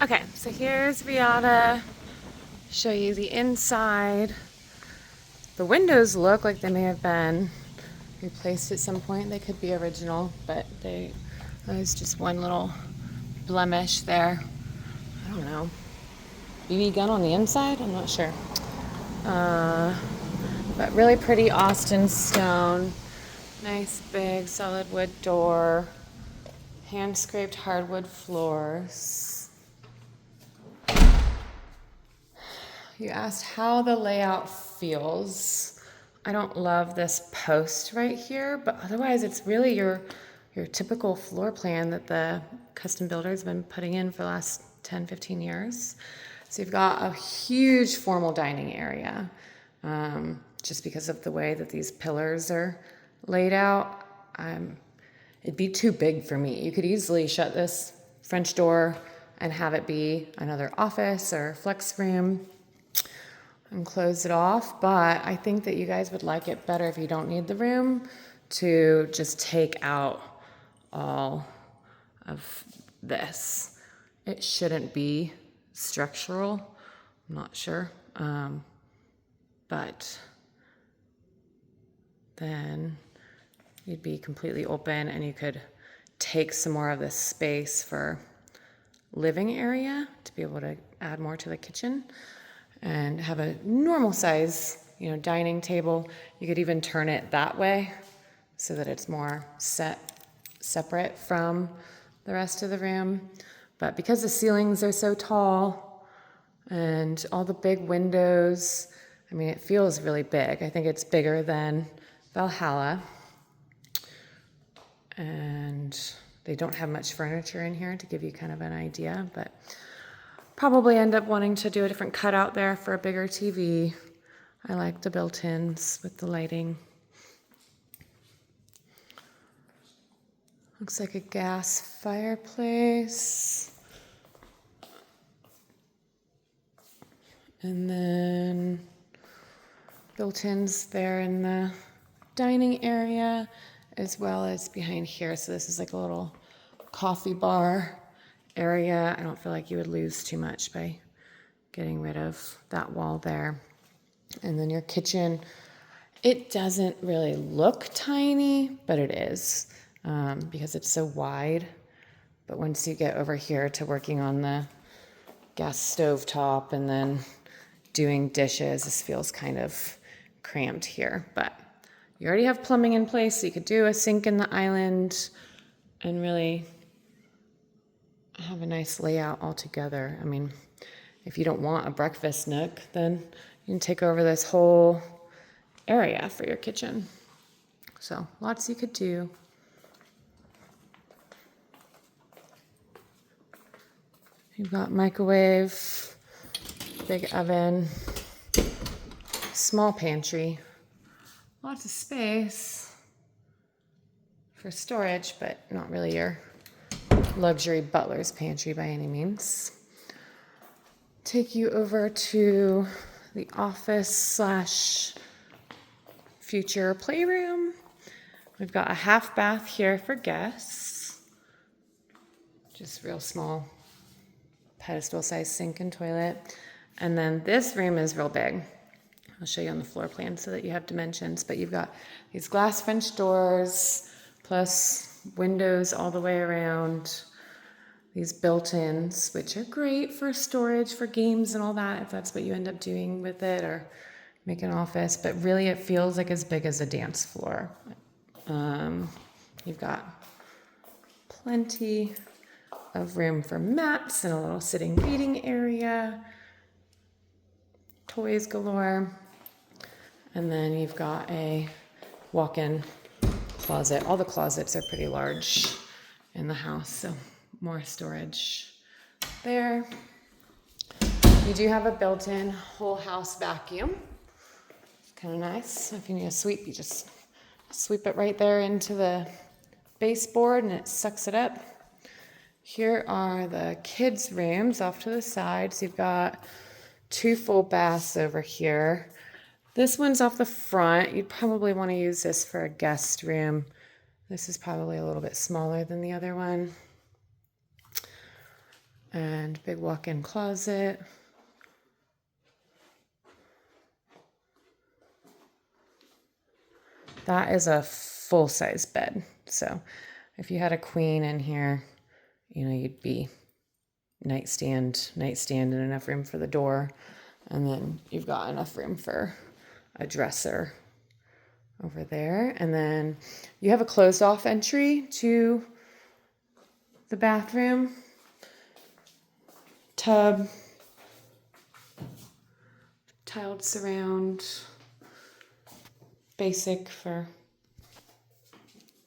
Okay, so here's Riatta. Show you the inside. The windows look like they may have been replaced at some point. They could be original, but there's just one little blemish there. I don't know. BB gun on the inside? I'm not sure. Uh, but really pretty Austin stone. Nice big solid wood door. Hand scraped hardwood floors. You asked how the layout feels. I don't love this post right here, but otherwise it's really your typical floor plan that the custom builders have been putting in for the last 10, 15 years. So you've got a huge formal dining area, just because of the way that these pillars are laid out. It'd be too big for me. You could easily shut this French door and have it be another office or flex room and close it off, but I think that you guys would like it better if you don't need the room to just take out all of this. It shouldn't be structural, I'm not sure, but then you'd be completely open and you could take some more of this space for living area to be able to add more to the kitchen and have a normal size, dining table. You could even turn it that way so that it's more separate from the rest of the room. But because the ceilings are so tall and all the big windows, it feels really big. I think it's bigger than Valhalla. And they don't have much furniture in here to give you kind of an idea, but probably end up wanting to do a different cutout there for a bigger TV. I like the built-ins with the lighting. Looks like a gas fireplace. And then built-ins there in the dining area as well as behind here. So this is like a little coffee bar area. I don't feel like you would lose too much by getting rid of that wall there. And then your kitchen, it doesn't really look tiny, but it is because it's so wide. But once you get over here to working on the gas stove top and then doing dishes, this feels kind of cramped here. But you already have plumbing in place, so you could do a sink in the island and really have a nice layout altogether. If you don't want a breakfast nook, then you can take over this whole area for your kitchen. So lots you could do. You've got microwave, big oven, small pantry, lots of space for storage, but not really your luxury butler's pantry by any means. Take you over to the office / future playroom. We've got a half bath here for guests. Just real small pedestal size sink and toilet. And then this room is real big. I'll show you on the floor plan so that you have dimensions, but you've got these glass French doors plus windows all the way around. These built-ins, which are great for storage, for games and all that, if that's what you end up doing with it, or make an office, but really it feels like as big as a dance floor. You've got plenty of room for mats and a little sitting reading area, toys galore, and then you've got a walk-in closet. All the closets are pretty large in the house, so more storage there. You do have a built-in whole house vacuum. It's kind of nice. If you need a sweep, you just sweep it right there into the baseboard and it sucks it up. Here are the kids' rooms off to the side. So you've got 2 full baths over here. This one's off the front. You'd probably want to use this for a guest room. This is probably a little bit smaller than the other one. And big walk-in closet. That is a full-size bed. So if you had a queen in here, you know, you'd be nightstand and enough room for the door. And then you've got enough room for a dresser over there. And then you have a closed off entry to the bathroom. Tub, tiled surround, basic for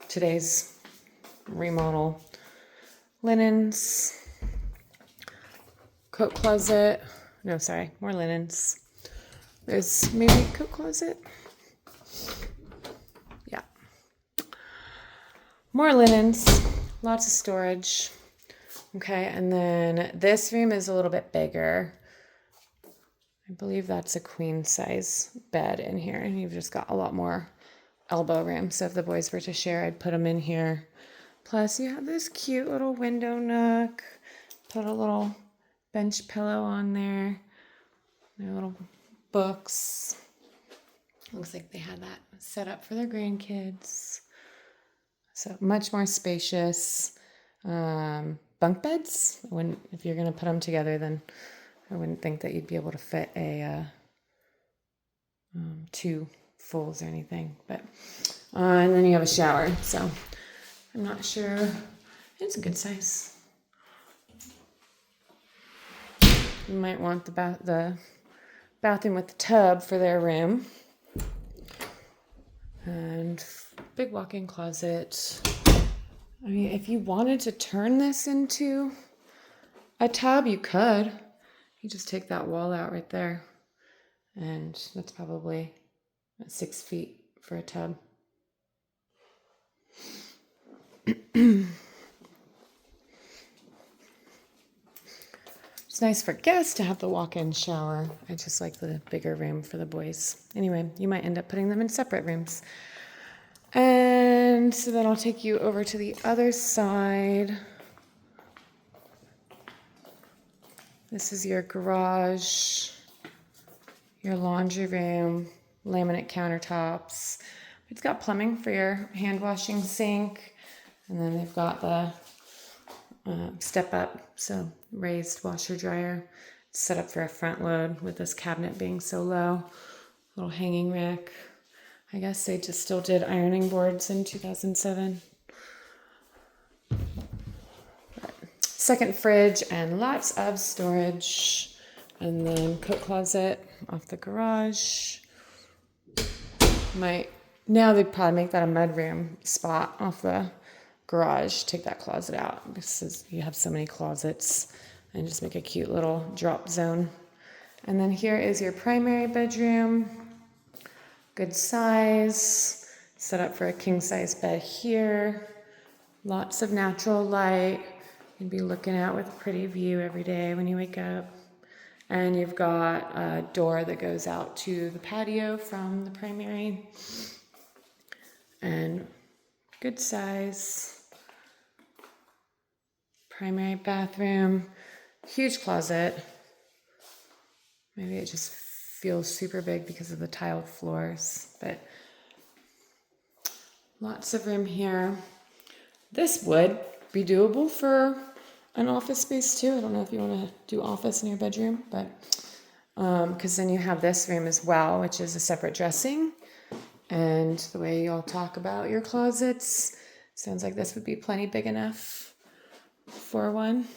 today's remodel. Linens, coat closet. No, sorry, more linens. There's maybe a coat closet. Yeah. More linens, lots of storage. Okay, and then this room is a little bit bigger. I believe that's a queen size bed in here, and you've just got a lot more elbow room. So if the boys were to share, I'd put them in here. Plus you have this cute little window nook. Put a little bench pillow on there. Their little books. Looks like they had that set up for their grandkids. So much more spacious. Bunk beds. If you're going to put them together, then I wouldn't think that you'd be able to fit a 2 fulls or anything. But and then you have a shower. So I'm not sure. It's a good size. You might want the bathroom with the tub for their room. And big walk-in closet. I mean, if you wanted to turn this into a tub, you could. You just take that wall out right there. And that's probably 6 feet for a tub. It's nice for guests to have the walk-in shower. I just like the bigger room for the boys. Anyway, you might end up putting them in separate rooms. And so then I'll take you over to the other side. This is your garage, your laundry room, laminate countertops. It's got plumbing for your hand washing sink. And then they've got the step up, so raised washer dryer. It's set up for a front load with this cabinet being so low. Little hanging rack. I guess they just still did ironing boards in 2007. Second fridge and lots of storage. And then coat closet off the garage. Now they'd probably make that a mudroom spot off the garage. Take that closet out because you have so many closets, and just make a cute little drop zone. And then here is your primary bedroom. Good size, set up for a king size bed here. Lots of natural light. You'd be looking out with a pretty view every day when you wake up. And you've got a door that goes out to the patio from the primary. And good size. Primary bathroom. Huge closet. Maybe it just feels super big because of the tiled floors, but lots of room here. This would be doable for an office space too. I don't know if you want to do office in your bedroom, but because then you have this room as well, which is a separate dressing. And the way y'all talk about your closets, sounds like this would be plenty big enough for one.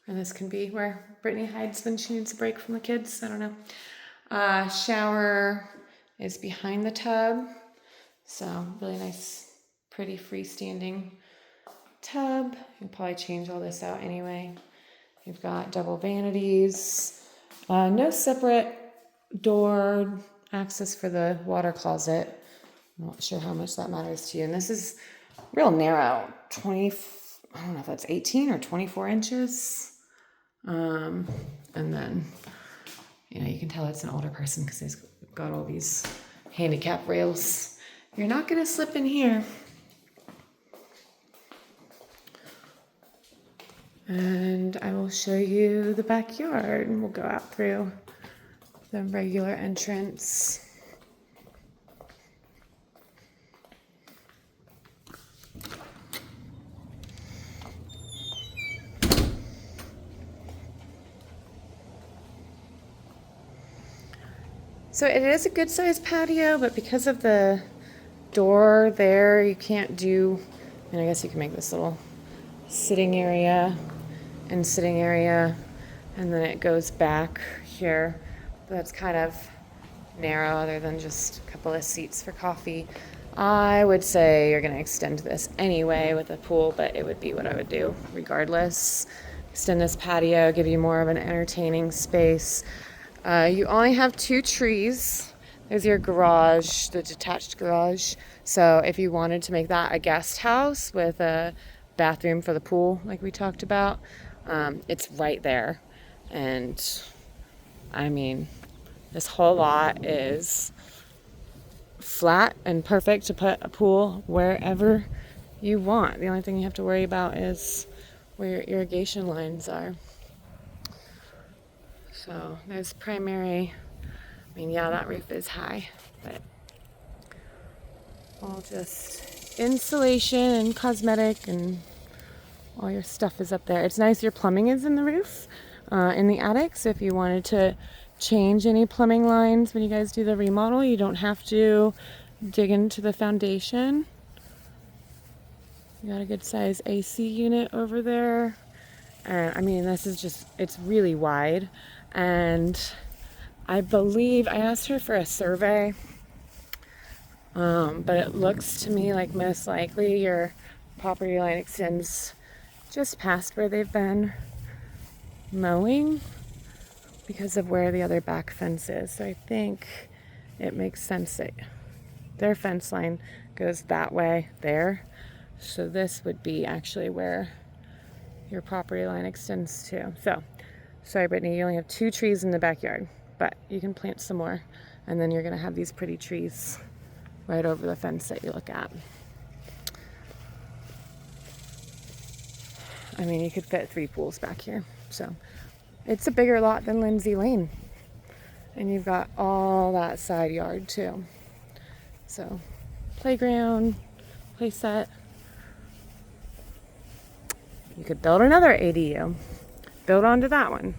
And this can be where Brittany hides when she needs a break from the kids. I don't know. Shower is behind the tub. So really nice, pretty freestanding tub. You'll probably change all this out anyway. You've got double vanities. No separate door access for the water closet. I'm not sure how much that matters to you. And this is real narrow, I don't know if that's 18 or 24 inches. And then, you can tell it's an older person because he's got all these handicap rails. You're not going to slip in here. And I will show you the backyard, and we'll go out through the regular entrance. So it is a good sized patio, but because of the door there, you can't do, and I guess you can make this little sitting area and sitting area, and then it goes back here. That's kind of narrow, other than just a couple of seats for coffee. I would say you're going to extend this anyway with a pool, but it would be what I would do regardless. Extend this patio, give you more of an entertaining space. You only have 2 trees. There's your garage, the detached garage. So if you wanted to make that a guest house with a bathroom for the pool, like we talked about, it's right there. And I mean, this whole lot is flat and perfect to put a pool wherever you want. The only thing you have to worry about is where your irrigation lines are. So there's primary, I mean, yeah, that roof is high, but all just insulation and cosmetic, and all your stuff is up there. It's nice your plumbing is in the roof, in the attic, so if you wanted to change any plumbing lines when you guys do the remodel, you don't have to dig into the foundation. You got a good size AC unit over there. And I mean, this is just, it's really wide. And I believe I asked her for a survey, but it looks to me like most likely your property line extends just past where they've been mowing because of where the other back fence is. So I think it makes sense that their fence line goes that way there. So this would be actually where your property line extends to. So, sorry Brittany, you only have 2 trees in the backyard, but you can plant some more, and then you're gonna have these pretty trees right over the fence that you look at. I mean, you could fit 3 pools back here. So it's a bigger lot than Lindsay Lane. And you've got all that side yard too. So playground, play set. You could build another ADU. Build onto that one.